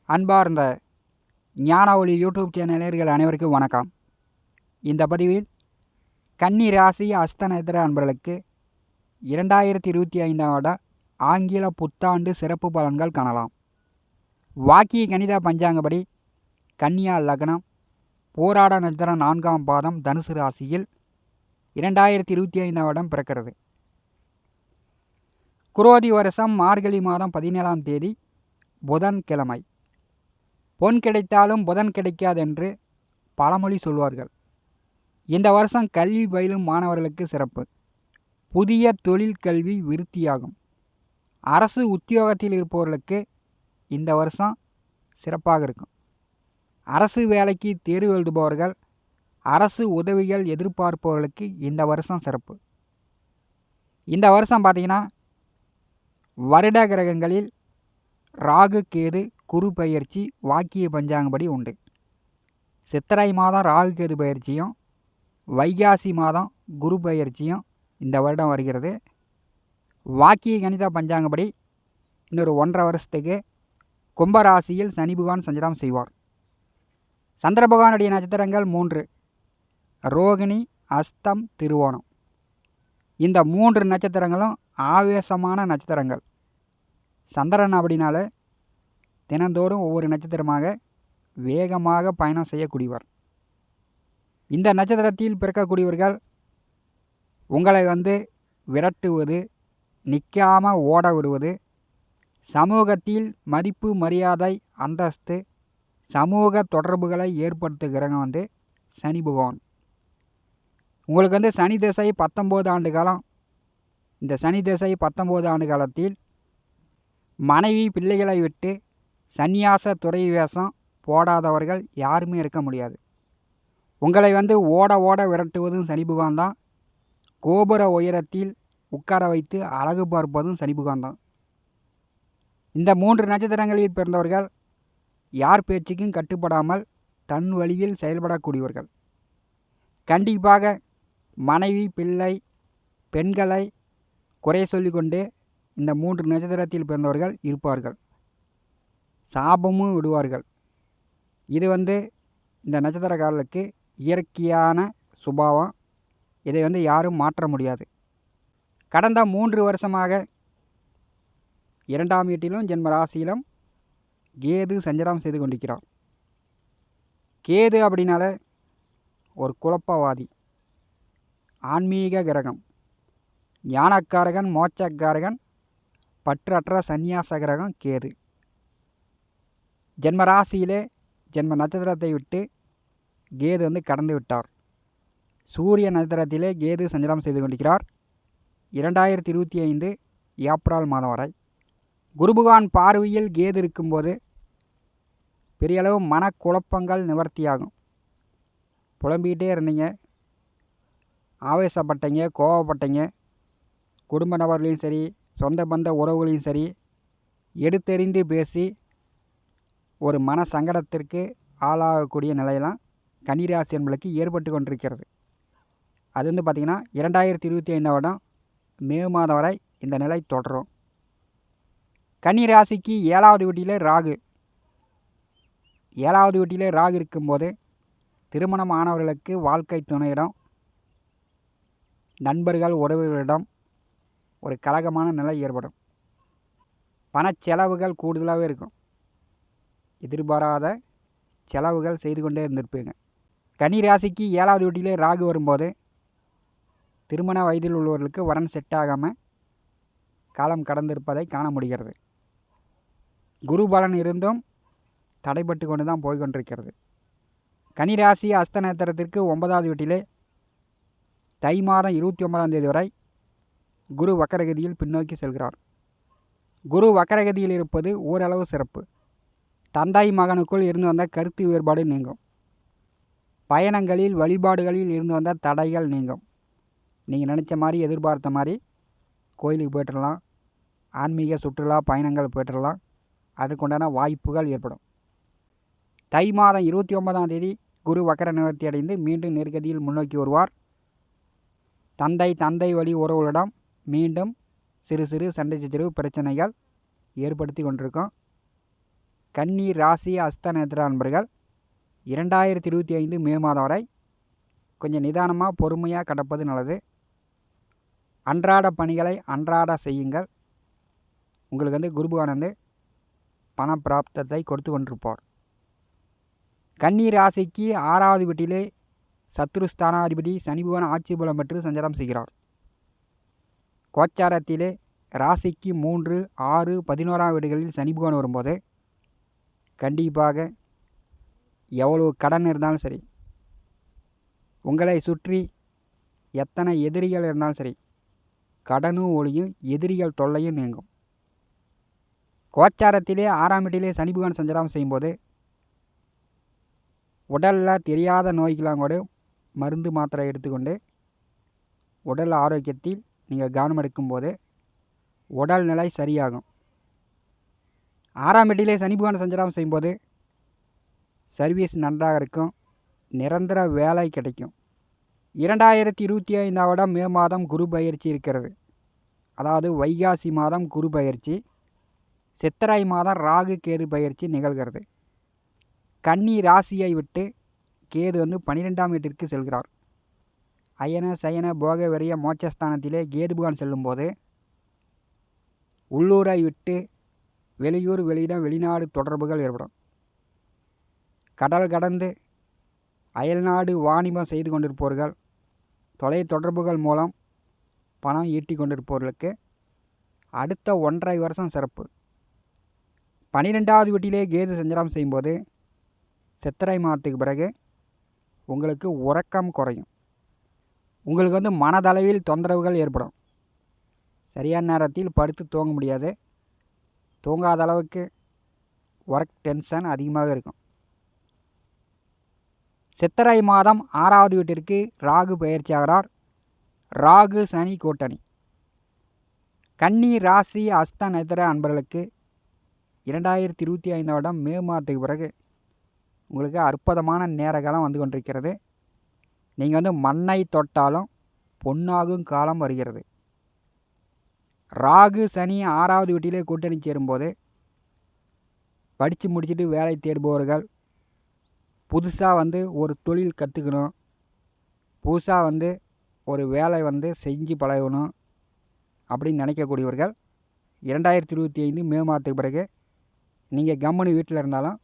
அன்பார்ந்த ஞான ஒளி யூடியூப் சேனலர்கள் அனைவருக்கும் வணக்கம். இந்த பதிவில் கன்னி ராசி அஸ்த நட்சத்திர அன்பர்களுக்கு 2025ஆம் வருட ஆங்கில புத்தாண்டு சிறப்பு பலன்கள் காணலாம். வாக்கிய கணித பஞ்சாங்கப்படி கன்னியா லக்னம், போராட நட்சத்திரம் 4ஆம் பாதம் தனுசு ராசியில் 2025ஆம் வருடம் பிறக்கிறது. குரோதி வருஷம் மார்கழி மாதம் 17ஆம் தேதி புதன்கிழமை. பொன் கிடைத்தாலும் புதன் கிடைக்காது என்று பழமொழி சொல்வார்கள். இந்த வருஷம் கல்வி பயிலும் மாணவர்களுக்கு சிறப்பு. புதிய தொழில் கல்வி விருத்தியாகும். அரசு உத்தியோகத்தில் இருப்பவர்களுக்கு இந்த வருஷம் சிறப்பாக இருக்கும். அரசு வேலைக்கு தேர்வு எழுதுபவர்கள், அரசு உதவிகள் எதிர்பார்ப்பவர்களுக்கு இந்த வருஷம் சிறப்பு. இந்த வருஷம் பார்த்திங்கன்னா வருட கிரகங்களில் ராகு கேது குரு பயிற்சி வாக்கிய பஞ்சாங்கப்படி உண்டு. சித்திரை மாதம் ராகு கேது பயிற்சியும் வைகாசி மாதம் குரு பயிற்சியும் இந்த வருடம் வருகிறது. வாக்கிய கணித பஞ்சாங்கப்படி இன்னொரு 1.5 வருஷத்துக்கு கும்பராசியில் சனி பகவான் சஞ்சாரம் செய்வார். சந்திர பகவானுடைய நட்சத்திரங்கள் 3: ரோகிணி, அஸ்தம், திருவோணம். இந்த 3 நட்சத்திரங்களும் ஆவேசமான நட்சத்திரங்கள். சந்திரன் அப்படின்னால தினந்தோறும் ஒவ்வொரு நட்சத்திரமாக வேகமாக பயணம் செய்யக்கூடியவர். இந்த நட்சத்திரத்தில் பிறக்கக்கூடியவர்கள் உங்களை விரட்டுவது, நிற்காமல் ஓட விடுவது, சமூகத்தில் மதிப்பு மரியாதை அந்தஸ்து சமூக தொடர்புகளை ஏற்படுத்துகிறவங்க சனி பகவான். உங்களுக்கு சனி திசை 19 ஆண்டு காலம். இந்த சனி திசை 19 ஆண்டு காலத்தில் மனைவி பிள்ளைகளை விட்டு சந்நியாச துறை வேஷம் போடாதவர்கள் யாருமே இருக்க முடியாது. உங்களை ஓட ஓட விரட்டுவதும் சனி பகவான் தான். கோபுர உயரத்தில் உட்கார வைத்து அழகு பார்ப்பதும் சனி பகவான் தான். இந்த 3 நட்சத்திரங்களில் பிறந்தவர்கள் யார் பேச்சுக்கும் கட்டுப்படாமல் தன் வழியில் செயல்படக்கூடியவர்கள். கண்டிப்பாக மனைவி பிள்ளை பெண்களை குறை சொல்லிக்கொண்டு இந்த 3 நட்சத்திரத்தில் பிறந்தவர்கள் இருப்பார்கள். சாபமும் விடுவார்கள். இது இந்த நட்சத்திரக்காரர்களுக்கு இயற்கையான சுபாவம். இதை யாரும் மாற்ற முடியாது. கடந்த 3 வருஷமாக 2ஆம் வீட்டிலும் ஜென்ம ராசியிலும் கேது சஞ்சாரம் செய்து கொண்டிருக்கிறார். கேது அப்படின்னால ஒரு குழப்பவாதி, ஆன்மீக கிரகம், ஞானக்காரகன், மோட்சக்காரகன், பற்றற்ற சந்நியாச கிரகம் கேது. ஜென்ம ராசியிலே ஜென்ம நட்சத்திரத்தை விட்டு கேது கடந்து விட்டார். சூரிய நட்சத்திரத்திலே கேது சஞ்சாரம் செய்து கொண்டிருக்கிறார் 2025 ஏப்ரல் மாதம் வரை. குரு பகவான் பார்வையில் கேது இருக்கும்போது பெரியளவு மனக்குழப்பங்கள் நிவர்த்தியாகும். புலம்பிக்கிட்டே இருந்தீங்க, ஆவேசப்பட்டீங்க, கோவப்பட்டீங்க, குடும்ப நபர்களையும் சரி சொந்த பந்த உறவுகளையும் சரி எடுத்தெறிந்து பேசி ஒரு மன சங்கடத்திற்கு ஆளாகக்கூடிய நிலையெல்லாம் கன்னிராசி என்பளுக்கு ஏற்பட்டு கொண்டிருக்கிறது. அது பார்த்திங்கன்னா 2025ஆம் வருடம் மே மாதம் வரை இந்த நிலை தொடரும். கன்னிராசிக்கு 7வது வீட்டிலே ராகு. 7வது வீட்டிலே ராகு இருக்கும்போது திருமணம் ஆனவர்களுக்கு வாழ்க்கை துணையிடம், நண்பர்கள் உறவுகளிடம் ஒரு கலகமான நிலை ஏற்படும். பணச்செலவுகள் கூடுதலாகவே இருக்கும். எதிர்பாராத செலவுகள் செய்து கொண்டே இருந்திருப்பீங்க. கன்னிராசிக்கு 7வது வீட்டிலே ராகு வரும்போது திருமண வயதில் உள்ளவர்களுக்கு வரன் செட் ஆகாமல் காலம் கடந்திருப்பதை காண முடிகிறது. குரு பலன் இருந்தும் தடைப்பட்டு கொண்டு தான் போய்கொண்டிருக்கிறது. கன்னிராசி அஸ்த நட்சத்திரத்திற்கு 9வது வீட்டிலே தை மாதம் 29ஆம் தேதி வரை குரு வக்கரகதியில் பின்னோக்கி செல்கிறார். குரு வக்கரகதியில் இருப்பது ஓரளவு சிறப்பு. தந்தை மகனுக்குள் இருந்து வந்த கருத்து வேறுபாடு நீங்கும். பயணங்களில் வழிபாடுகளில் இருந்து வந்த தடைகள் நீங்கும். நீங்கள் நினச்ச மாதிரி எதிர்பார்த்த மாதிரி கோயிலுக்கு போய்ட்டுடலாம், ஆன்மீக சுற்றுலா பயணங்கள் போய்ட்டுடலாம். அதுக்குண்டான வாய்ப்புகள் ஏற்படும். தை மாதம் 29ஆம் தேதி குரு வக்கர நிவர்த்தி அடைந்து மீண்டும் நேர்கதியில் முன்னோக்கி வருவார். தந்தை வழி உறவுகளிடம் மீண்டும் சிறு சிறு சண்டை சச்சரவு பிரச்சனைகள் ஏற்படுத்தி கொண்டிருக்கோம். கன்னி ராசி அஸ்த நட்சத்திர அன்பர்கள் 2025 மே மாதம் வரை கொஞ்சம் நிதானமாக பொறுமையாக கடப்பது நல்லது. அன்றாட பணிகளை அன்றாட செய்யுங்கள். உங்களுக்கு வந்து குரு பகவான் வந்து பண பிராப்தத்தை கொடுத்து கொண்டிருப்பார். கன்னி ராசிக்கு 6வது வீட்டிலே சத்ருஸ்தானாதிபதி சனி பகவான் ஆட்சி பலம் பெற்று சஞ்சாரம் செய்கிறார். கோச்சாரத்திலே ராசிக்கு 3, 6, 11ஆம் வீடுகளில் சனி பகவான் வரும்போது கண்டிப்பாக எவ்வளவு கடன் இருந்தாலும் சரி, உங்களை சுற்றி எத்தனை எதிரிகள் இருந்தாலும் சரி, கடனும் ஒளியும் எதிரிகள் தொல்லையும் நீங்கும். கோச்சாரத்திலே 6ஆம் வீட்டிலே சனி பகவான் சஞ்சாரம் செய்யும்போது உடலில் தெரியாத நோய்களாம் கூட மருந்து மாத்திரை எடுத்துக்கொண்டு உடல் ஆரோக்கியத்தில் நீங்கள் கவனம் எடுக்கும்போது உடல்நிலை சரியாகும். 6ஆம் வீட்டிலே சனி பகவான் சஞ்சாரம் செய்யும்போது சர்வீஸ் நன்றாக இருக்கும், நிரந்தர வேலை கிடைக்கும். 2025 மே மாதம் குரு பயிற்சி இருக்கிறது. அதாவது வைகாசி மாதம் குரு பயிற்சி, சித்திரை மாதம் ராகு கேது பயிற்சி நிகழ்கிறது. கன்னி ராசியை விட்டு கேது வந்து 12ஆம் வீட்டிற்கு செல்கிறார். அயன சயன போக வெறிய மோட்சஸ்தானத்திலே கேது பகவான் செல்லும்போது உள்ளூரை விட்டு வெளியூர் வெளியிடம் வெளிநாடு தொடர்புகள் ஏற்படும். கடல் கடந்து அயல்நாடு வாணிபம் செய்து கொண்டிருப்பவர்கள், தொலை தொடர்புகள் மூலம் பணம் ஈட்டி கொண்டிருப்பவர்களுக்கு அடுத்த 1.5 வருஷம் சிறப்பு. 12வது வீட்டிலே கேது சஞ்சாரம் செய்யும்போது சித்திரை மாதத்துக்கு பிறகு உங்களுக்கு உறக்கம் குறையும். உங்களுக்கு வந்து மனதளவில் தொந்தரவுகள் ஏற்படும். சரியான நேரத்தில் படுத்து தூங்க முடியாது. தூங்காத அளவுக்கு ஒர்க் டென்ஷன் அதிகமாக இருக்கும். சித்திரை மாதம் 6வது வீட்டிற்கு ராகு பயிற்சி ஆகிறார். ராகு சனி கூட்டணி. கன்னி ராசி அஸ்த நட்சத்திர அன்பர்களுக்கு 2025 மே மாதத்துக்கு பிறகு உங்களுக்கு அற்புதமான நேர காலம் வந்து கொண்டிருக்கிறது. நீங்கள் வந்து மண்ணை தொட்டாலும் பொன்னாகும் காலம் வருகிறது. ராகு சனி 6வது வீட்டிலே கூட்டணி சேரும்போது படித்து முடிச்சுட்டு வேலை தேடுபவர்கள், புதுசாக வந்து ஒரு தொழில் கற்றுக்கணும், புதுசாக வந்து ஒரு வேலை வந்து செஞ்சு பழகணும் அப்படின்னு நினைக்கக்கூடியவர்கள் 2025 மே மாதத்துக்கு பிறகு நீங்கள் கம்முனு வீட்டில் இருந்தாலும்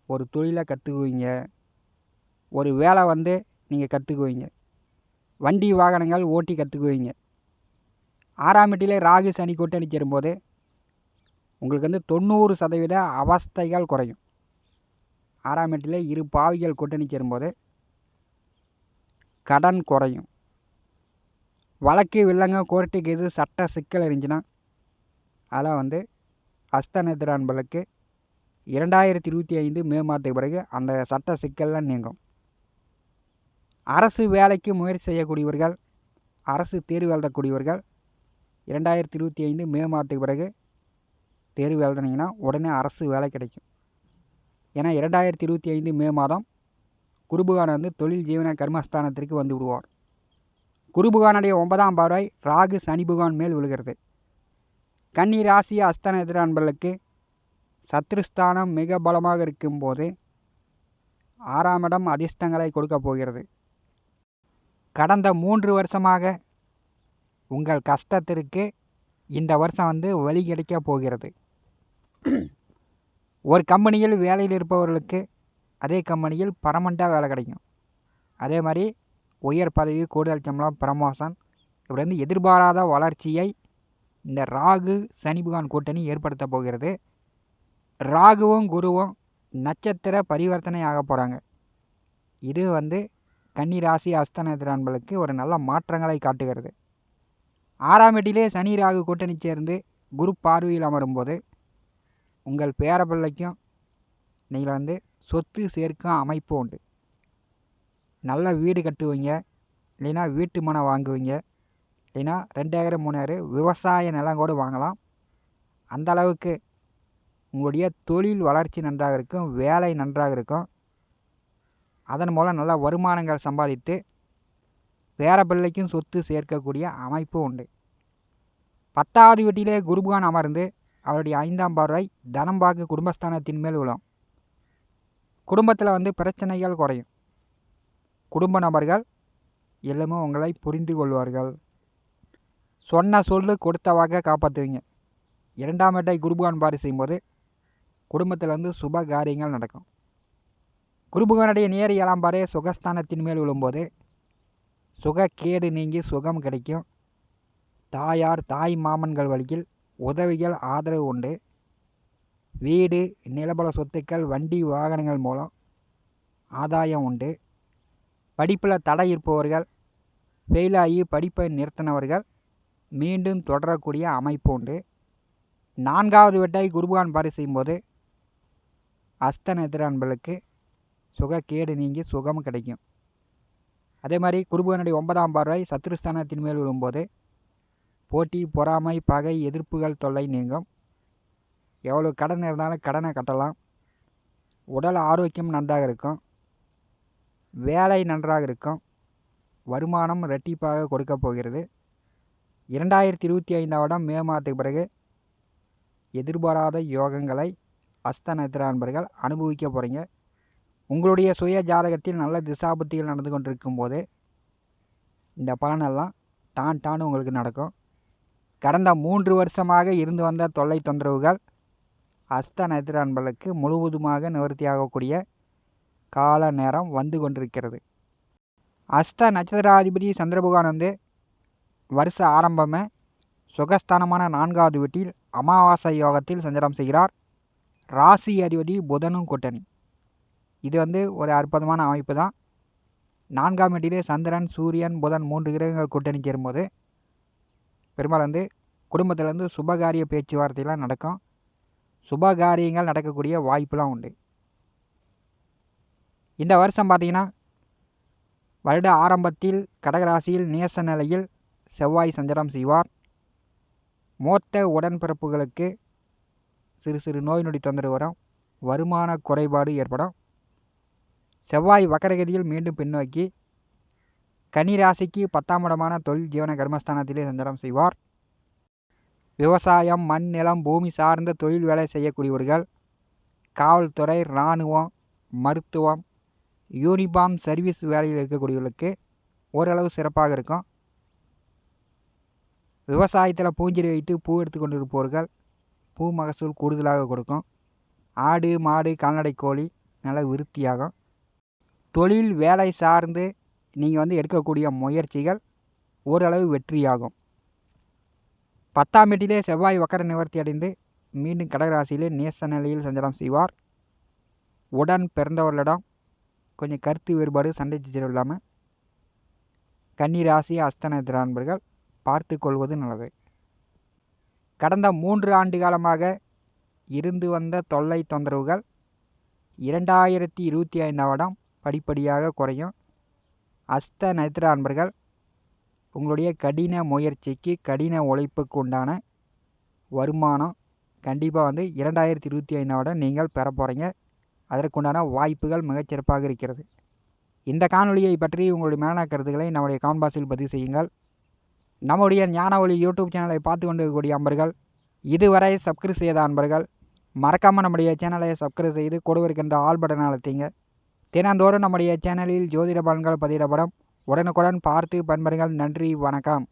ஒரு தொழிலை கற்றுக்குவீங்க, ஒரு வேலை வந்து நீங்கள் கற்றுக்குவீங்க, வண்டி வாகனங்கள் ஓட்டி கற்றுக்குவீங்க. 6ஆம் வீட்டிலே ராகு சனி கூட்டணி சேரும்போது உங்களுக்கு வந்து 90% அவஸ்தைகள் குறையும். 6ஆம் வீட்டிலே இரு பாவிகள் கூட்டணி சேரும்போது கடன் குறையும். வழக்கு வில்லங்க கோர்ட்டுக்கு எது சட்ட சிக்கல் இருந்துச்சுன்னா அதெல்லாம் வந்து அஸ்த நட்சத்திர அன்பர்களுக்கு 2025 மே மாதத்துக்கு பிறகு அந்த சட்ட சிக்கல்லாம் நீங்கும். அரசு வேலைக்கு முயற்சி செய்யக்கூடியவர்கள், அரசு தேர்வு எழுதக்கூடியவர்கள் 2025 மே மாதத்துக்கு பிறகு தேர்வு எழுதுனீங்கன்னா உடனே அரசு வேலை கிடைக்கும். ஏன்னா 2025 மே மாதம் குரு பகவான் வந்து தொழில் ஜீவன கர்மஸ்தானத்திற்கு வந்து விடுவார். குரு பகவானுடைய 9ஆம் பார்வை ராகு சனி பகவான் மேல் விழுகிறது. கன்னி ராசி அஸ்த நட்சத்திர அன்பர்களுக்கு சத்ருஸ்தானம் மிக பலமாக இருக்கும்போது 6ஆம் இடம் அதிர்ஷ்டங்களை கொடுக்க போகிறது. கடந்த 3 வருஷமாக உங்கள் கஷ்டத்திற்கு இந்த வருஷம் வந்து வழி கிடைக்க போகிறது. ஒரு கம்பெனியில் வேலையில் இருப்பவர்களுக்கு அதே கம்பெனியில் பர்மனெண்ட்டாக வேலை கிடைக்கும். அதே மாதிரி உயர் பதவி, கூடுதல் சம்பளம், ப்ரமோஷன், இப்படி வந்து எதிர்பாராத வளர்ச்சியை இந்த ராகு சனி பகவான் கூட்டணி ஏற்படுத்த போகிறது. ராகுவும் குருவும் நட்சத்திர பரிவர்த்தனை ஆக போகிறாங்க. இது வந்து கன்னி ராசி அஸ்த நட்சத்திர அன்பர்களுக்கு ஒரு நல்ல மாற்றங்களை காட்டுகிறது. 6ஆம் வீட்டிலே சனி ராகு கூட்டணி சேர்ந்து குரு பார்வையில் அமரும்போது உங்கள் பேரப்பிள்ளைக்கும் நீங்கள் வந்து சொத்து சேர்க்கும் அமைப்பு உண்டு. நல்ல வீடு கட்டுவீங்க, இல்லைன்னா வீட்டு மனை வாங்குவீங்க, இல்லைன்னா 2 ஏக்கர் 3 ஏக்கர் விவசாய நிலம் கூட வாங்கலாம். அந்த அளவுக்கு உங்களுடைய தொழில் வளர்ச்சி நன்றாக இருக்கும், வேலை நன்றாக இருக்கும். அதன் மூலம் நல்ல வருமானங்கள் சம்பாதித்து பேரப்பிள்ளைக்கும் சொத்து சேர்க்கக்கூடிய அமைப்பு உண்டு. 10வது வீட்டிலே குரு பகவான் அமர்ந்து அவருடைய 5ஆம் பார்வை தனம் பாக்கு குடும்பஸ்தானத்தின் மேல் விழும். குடும்பத்தில் பிரச்சனைகள் குறையும். குடும்ப நபர்கள் எல்லாமே உங்களை புரிந்து கொள்வார்கள். சொன்ன சொல்லு கொடுத்த வாக்கை காப்பாற்றுவீங்க. 2ஆம் இடத்தை குருபகான் பார்வை செய்யும்போது குடும்பத்தில் சுப காரியங்கள் நடக்கும். குருபகானுடைய நேர் 7ஆம் பார்வை சுகஸ்தானத்தின் மேல் விழும்போது சுகக்கேடு நீங்கி சுகம் கிடைக்கும். தாயார் தாய் மாமன்கள் வழியில் உதவிகள் ஆதரவு உண்டு. வீடு நிலபல சொத்துக்கள் வண்டி வாகனங்கள் மூலம் ஆதாயம் உண்டு. படிப்பில் தடை இருப்பவர்கள் ஃபெயிலாகி படிப்பை நிறுத்தினவர்கள் மீண்டும் தொடரக்கூடிய அமைப்பு உண்டு. 4வது வீட்டை குருபகான் பார்வை செய்யும்போது அஸ்த நட்சத்திர அன்பர்களுக்கு சுகக்கேடு நீங்கி சுகம் கிடைக்கும். அதே மாதிரி குருபகானுடைய 9ஆம் பார்வை சத்துருஸ்தானத்தின் மேல் விழும்போது போட்டி பொறாமை பகை எதிர்ப்புகள் தொல்லை நீங்கும். எவ்வளோ கடன் இருந்தாலும் கடனை கட்டலாம். உடல் ஆரோக்கியம் நன்றாக இருக்கும். வேலை நன்றாக இருக்கும். வருமானம் இரட்டிப்பாக கொடுக்க போகிறது. 2025ஆம் வருடம் மே மாதத்துக்கு பிறகு எதிர்பாராத யோகங்களை அஸ்த நட்சத்திர அன்பர்கள் அனுபவிக்க போகிறீங்க. உங்களுடைய சுய ஜாதகத்தில் நல்ல திசாபுத்திகள் நடந்து கொண்டிருக்கும் போது இந்த பலனெல்லாம் டான்னு உங்களுக்கு நடக்கும். கடந்த 3 வருஷமாக இருந்து வந்த தொல்லை தொந்தரவுகள் அஸ்த நட்சத்திர அன்பர்களுக்கு முழுவதுமாக நிவர்த்தியாகக்கூடிய கால நேரம் வந்து கொண்டிருக்கிறது. அஸ்த நட்சத்திராதிபதி சந்திரபகவான் வருஷ ஆரம்பமே சுகஸ்தானமான 4வது வீட்டில் அமாவாசை யோகத்தில் சஞ்சாரம் செய்கிறார். ராசி அதிபதி புதனும் கூட்டணி. இது ஒரு அற்புதமான அமைப்பு தான். 4ஆம் வீட்டிலே சந்திரன் சூரியன் புதன் 3 கிரகங்கள் கூட்டணி சேரும்போது பெரும்பாலும் குடும்பத்தில் சுபகாரிய பேச்சுவார்த்தைலாம் நடக்கும். சுபகாரியங்கள் நடக்கக்கூடிய வாய்ப்புலாம் உண்டு. இந்த வருஷம் பார்த்திங்கன்னா வருட ஆரம்பத்தில் கடகராசியில் நேச நிலையில் செவ்வாய் சஞ்சாரம் செய்வார். மூத்த உடன்பிறப்புகளுக்கு சிறு சிறு நோய் நொடி தொந்தரவு வரும். வருமான குறைபாடு ஏற்படும். செவ்வாய் வக்கரகதியில் மீண்டும் பின்னோக்கி கன்னிராசிக்கு 10ஆம் இடமான தொழில் ஜீவன கர்மஸ்தானத்திலே சஞ்சாரம் செய்வார். விவசாயம் மண் நிலம் பூமி சார்ந்த தொழில் வேலை செய்யக்கூடியவர்கள், காவல்துறை இராணுவம் மருத்துவம் யூனிஃபார்ம் சர்வீஸ் வேலையில் இருக்கக்கூடியவர்களுக்கு ஓரளவு சிறப்பாக இருக்கும். விவசாயத்தில் பூஞ்செடி வைத்து பூ எடுத்து கொண்டு இருப்பவர்கள் பூ மகசூல் கூடுதலாக கொடுக்கும். ஆடு மாடு கால்நடை கோழி நல்ல விருத்தியாகும். தொழில் வேலை சார்ந்து நீங்கள் எடுக்கக்கூடிய முயற்சிகள் ஓரளவு வெற்றியாகும். 10ஆம் வீட்டிலே செவ்வாய் வக்கர நிவர்த்தி அடைந்து மீண்டும் கடகராசியிலே நேச நிலையில் சஞ்சாரம் செய்வார். உடன் பிறந்தவர்களிடம் கொஞ்சம் கருத்து வேறுபாடு சண்டை சச்சரவு இல்லாமல் கன்னிராசி அஸ்த நட்சத்திர அன்பர்கள் பார்த்து கொள்வது நல்லது. கடந்த 3 ஆண்டு காலமாக இருந்து வந்த தொல்லை தொந்தரவுகள் 2025ஆம் வருடம் படிப்படியாக குறையும். அஸ்த நட்சத்திர அன்பர்கள் உங்களுடைய கடின முயற்சிக்கு கடின உழைப்புக்கு உண்டான வருமானம் கண்டிப்பாக 2025ஆம் வருடம் நீங்கள் பெற போகிறீங்க. அதற்குண்டான வாய்ப்புகள் மிகச்சிறப்பாக இருக்கிறது. இந்த காணொலியை பற்றி உங்களுடைய மேலான கருத்துக்களை நம்முடைய கமெண்ட் பாக்ஸில் பதிவு செய்யுங்கள். நம்முடைய ஞான ஒளி யூடியூப் சேனலை பார்த்து கொண்டிருக்கக்கூடிய அன்பர்கள், இதுவரை சப்ஸ்கிரைப் செய்த அன்பர்கள் மறக்காமல் நம்முடைய சேனலை சப்ஸ்கிரைப் செய்து கொடுவிருக்கின்ற ஆல் பட்டன் அழுத்திங்க. தினந்தோறும் நம்முடைய சேனலில் ஜோதிட பலன்கள் பதிவிடப்படும். உடனுக்குடன் பார்த்து பயன்பெறுங்கள். நன்றி, வணக்கம்.